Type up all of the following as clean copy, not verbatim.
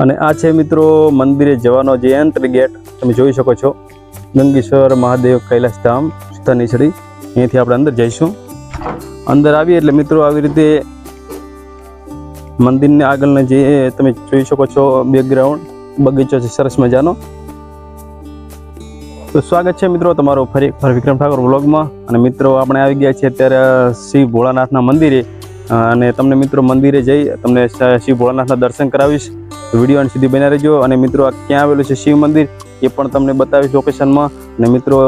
અને આ છે મિત્રો મંદિરે જવાનો જે એન્ટ્રી ગેટ તમે જોઈ શકો છો. ગંગેશ્વર મહાદેવ કૈલાસ ધામ સીતાનીસરી, અહીંથી આપણે અંદર જઈશું. અંદર આવીએ એટલે મિત્રો આવી રીતે મંદિરની આગળને જે તમે જોઈ શકો છો બેકગ્રાઉન્ડ બગીચો છે સરસ મજાનો. તો સ્વાગત છે મિત્રો તમારો ફરી એકવાર વિક્રમ ઠાકોર વ્લોગમાં. અને મિત્રો આપણે આવી ગયા છીએ અત્યારે શિવ ભોળાનાથના મંદિરે, અને તમને મિત્રો મંદિરે જઈ તમને શિવ ભોળાનાથના દર્શન કરાવીશ. વિડીયો અંત સુધી બન્યા રહેજો. અને મિત્રો આ ક્યાં આવેલું છે શિવ મંદિર એ પણ તમને બતાવીશ લોકેશનમાં. અને મિત્રો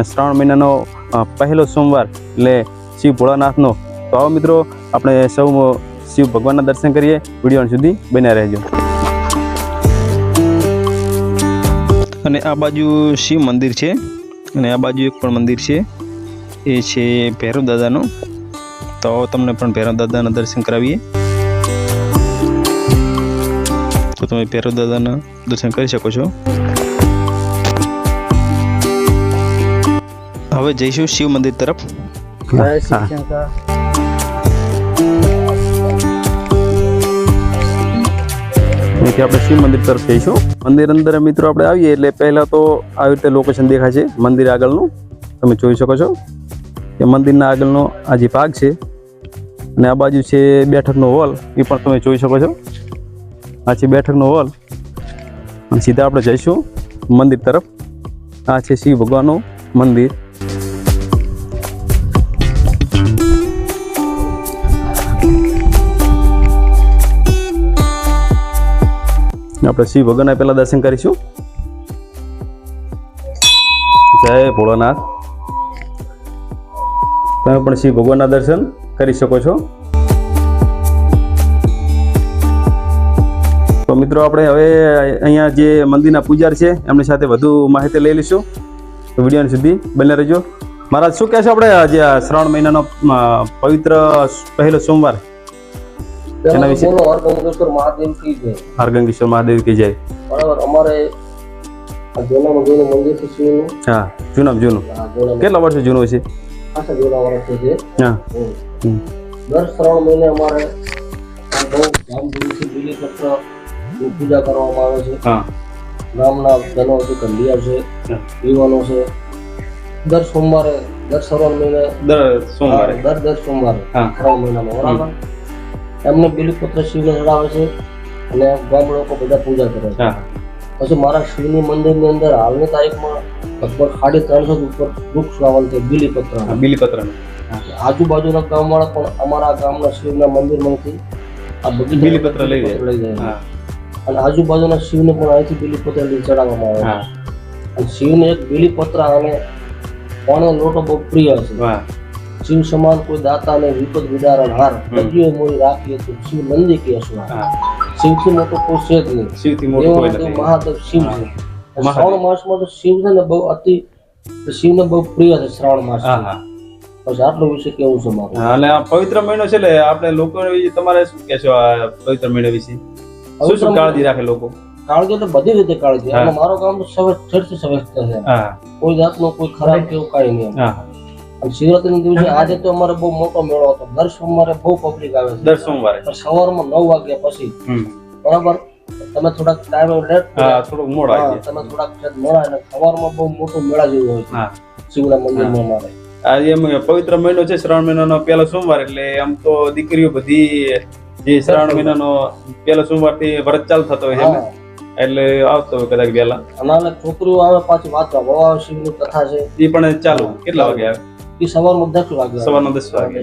શ્રાવણ મહિનાનો પહેલો સોમવાર એટલે શિવ ભોળાનાથનો. તો આવો મિત્રો આપણે સૌ શિવ ભગવાનના દર્શન કરીએ. વિડીયો અંત સુધી બન્યા રહેજો. અને આ બાજુ શિવ મંદિર છે, અને આ બાજુ એક પણ મંદિર છે, એ છે ભૈરવ દાદાનું. તો તમને પણ ભૈરવ દાદાના દર્શન કરાવીએ. તો તમે ભૈરવ દાદાના દર્શન કરી શકો છો. હવે જઈશું શિવ મંદિર તરફ. આપણે શિવ મંદિર તરફ જઈશું. મંદિર અંદર મિત્રો આપણે આવીએ એટલે પહેલા તો આવી રીતે લોકેશન દેખાય છે મંદિર આગળનું. તમે જોઈ શકો છો કે મંદિરના આગળનો આ જે ભાગ છે, અને આ બાજુ છે બેઠકનો હોલ, એ પણ તમે જોઈ શકો છો. આ છે બેઠકનો હોલ, અને સીધા આપણે જઈશું મંદિર તરફ. આ છે શિવ ભગવાનનું મંદિર. આપણે શિવ ભગવાનના પહેલા દર્શન કરીશું. જય ભોળાનાથ. તમે પણ શિવ ભગવાનના દર્શન કરી શકો છો. તો મિત્રો આપણે હવે અહીંયા જે મંદિરના પૂજારી છે એમની સાથે વધુ માહિતી લઈ લઈશું. તો વિડીયો સુધી બન્યા રહેજો. મહારાજ શું કહેશો આપણે આજે શ્રાવણ મહિનાનો પવિત્ર પહેલો સોમવાર એના વિશે? હરગંગેશ્વર મહાદેવ કી જય. હરગંગેશ્વર મહાદેવ કી જય. બરાબર. અમારે જૂનામાં જૂનું મંદિર છે શિવનું. હા, જૂનામાં જૂનું. કેટલા વર્ષ જૂનું છે? ખાસા જૂના વર્ષ છે. હા. દર શ્રાવણ મહિને અમારે બહુ ધામધૂમથી બીલીપત્ર પૂજા કરવામાં આવે છે. હા. ગામના જનો છે, કંડિયા છે, યુવાનો છે. દર સોમવારે, દર શ્રાવણ મહિને, દર સોમવારે શ્રાવણ મહિનામાં બરાબર એમને બીલીપત્ર શિવને ચડાવે છે, અને ગામ લોકો બધા પૂજા કરે છે. પછી મારા શિવની મંદિરની અંદર હાલની તારીખમાં લગભગ 350 ઉપર વૃક્ષ વાવેલ છે બીલીપત્ર. આજુબાજુના ગામવાળા પણ અમારા ગામના શિવના મંદિરમાંથી આ બગીચા બીલીપત્ર લઈ જાય, અને આજુબાજુના શિવને પણ અહીંથી બીલીપત્ર લઈ ચડાવવામાં આવે છે. અને શિવને એક બીલીપત્ર અને પાણીનો લોટો બહુ પ્રિય છે. શિવ સમાન કોઈ દાતા ને વિપદ વિદારણ હાર લગ્યો મોરી રાખીએ તો શિવ નંદી કે અસવાર. શિવથી મોટો કોઈ છે જ નહીં. શિવથી મોટો કોઈ નથી. મહાદેવ શિવ છે. શ્રાવણ માસમાં તો શિવ છે ને બહુ શિવને બહુ પ્રિય છે શ્રાવણ માસ. બસ આટલું વિશે કેવું છે મારું. અને આ પવિત્ર મહિનો છે એટલે આપણે લોકો તમારે શું કહેશો આ પવિત્ર મહિના વિશે? શું શું કાળજી રાખે લોકો? કાળજી તો બધી રીતે કાળજી. અને મારો કામ તો સવેસ્તરથી સવેસ્તર છે. કોઈ જાતનો કોઈ ખરાબ કેવું કાંઈ નહીં. શિવરાત્રી દિવસે આજે તો અમારે બહુ મોટો મેળો હતો. દર સોમવારે બહુ પબ્લિક આવે છે. દર સોમવારે સવારમાં 9 વાગ્યા પછી બરાબર. તમે થોડાક ટાઈમ લેટ, થોડુંક મોડા આવ્યા, તમે થોડાક મોડા, અને સવારમાં બહુ મોટો મેળા જેવું હોય છે શિવના મંદિરમાં અમારે. આજે પવિત્ર મહિનો છે શ્રાવણ મહિનાનો પહેલો સોમવાર, એટલે આમ તો દીકરીઓ બધી જે શ્રાવણ મહિનાનો પહેલો સોમવાર થી વ્રત ચાલુ થતો હોય છે, એટલે આવતો હોય કદાચ વહેલા. અને છોકરીઓ આવે પાછી વાંચવા ભવા શિવની કથા છે એ પણ ચાલુ. કેટલા વાગે આવે? એ સવારમાં 10 વાગે. સવારના 10 વાગે.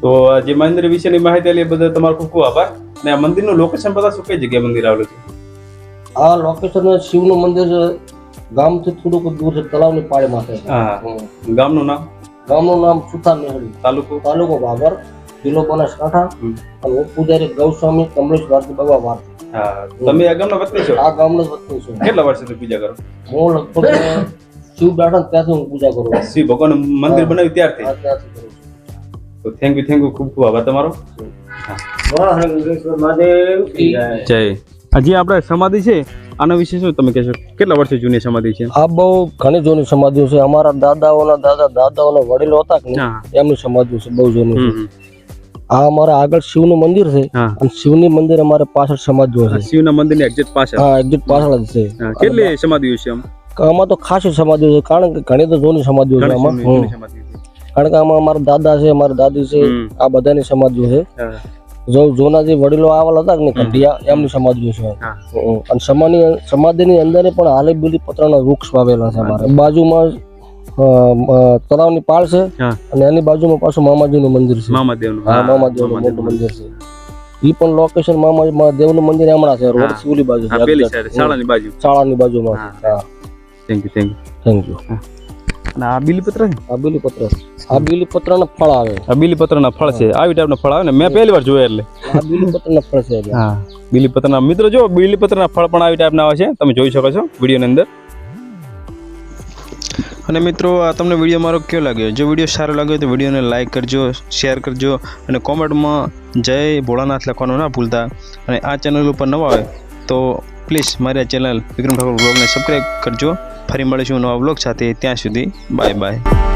તો જે મંદિર વિશેની માહિતી લે બદલ તમારો ખૂબ ખૂબ આભાર. અને આ મંદિરનું લોકેશન પતા શું, કઈ જગ્યાએ મંદિર આવેલું છે? આ લોકેશન શિવનું મંદિર ગામથી થોડુંક દૂર છે, તળાવની પાળે માથે. ગામનું નામ? ગામનું નામ સુથારનેહળી, તાલુકો ભાભર, જિલ્લો બનાસકાંઠા. અને હું પૂજારી ગૌસ્વામી કમલેશ ભારતી બાબા ભારતી. તમે આ ગામના વતની છો? આ ગામનો વતની છું. કેટલા વર્ષથી પૂજા કરો? હું લગભગ શિવ બેઠા ત્યાંથી હું પૂજા કરું. શિવ ભગવાન મંદિર બનાવ્યું ત્યારથી? તો થેન્ક યુ ખૂબ ખૂબ આભાર તમારો. હરગંગેશ્વર મહાદેવ જય. હજી આપણે સમાધિ છે, આના વિશે શું તમે કહેશો? કેટલા વર્ષથી જૂની સમાધિ છે? આ બહુ ઘણી જૂની સમાધિઓ છે. અમારા દાદાઓના દાદાઓના વડીલો હતા કે એમની સમાધિઓ છે, બહુ જૂની છે. આ અમારે આગળ શિવનું મંદિર છે હા અને શિવની મંદિર અમારે પાછળ સમાધિઓ છે. શિવના મંદિરની એક્ઝેક્ટ પાછળ. હા એક્ઝેક્ટ પાછળ જ છે. કેટલી સમાધિઓ છે આમ? આમાં તો ખાસી સમાધિઓ છે, કારણ કે ઘણી તો જૂની સમાધિઓ છે આમાં. કારણ કે આમાં અમારા દાદા છે, મારા દાદી છે, આ બધાની સમાધિઓ છે. જૂના જે વડીલો આવેલા હતા ને કંડિયા, એમની સમાધિઓ છે. અને સમાધિની અંદર પણ હાલે બીલીપત્રના વૃક્ષ વાવેલા છે અમારે. બાજુમાં તળાવની પાળ છે અને એની બાજુમાં પાછું મામાજીનું મંદિર છે. મામાદેવનું. હા મામાદેવનું મોટું મંદિર છે. ઈ પણ લોકેશન મામાદેવનું મંદિર હમણાં છે, રોડ સિવલી બાજુ છે, પેલી સાઈડ શાળાની બાજુ. શાળાની બાજુમાં. હા થેન્ક યુ થેન્ક યુ. અને આ બીલીપત્ર છે? આ બીલીપત્રના ફળ આવે. આ બીલીપત્રના ફળ છે, આવી ટાઈપના ફળ આવે ને, મેં પહેલી વાર જોયા. એટલે આ બીલીપત્રના ફળ છે. હા બીલીપત્રના મિત્રો જો બીલીપત્રના ફળ પણ આવી ટાઈપના આવે છે, તમે જોઈ શકો છો વિડીયોની અંદર. અને મિત્રો આ તમને વિડીયો મારો કેવો લાગ્યો? જો વિડીયો સારો લાગ્યો તો વિડીયોને લાઇક કરજો, શેર કરજો અને કોમેન્ટમાં જય ભોળાનાથ લખવાનું ના ભૂલતા. અને આ ચેનલ ઉપર નવા હોય તો પ્લીઝ મારી આ ચેનલ વિક્રમ ઠાકોર બ્લોગને સબસ્ક્રાઈબ કરજો. ફરી મળીશું નવા બ્લોગ સાથે. ત્યાં સુધી બાય બાય.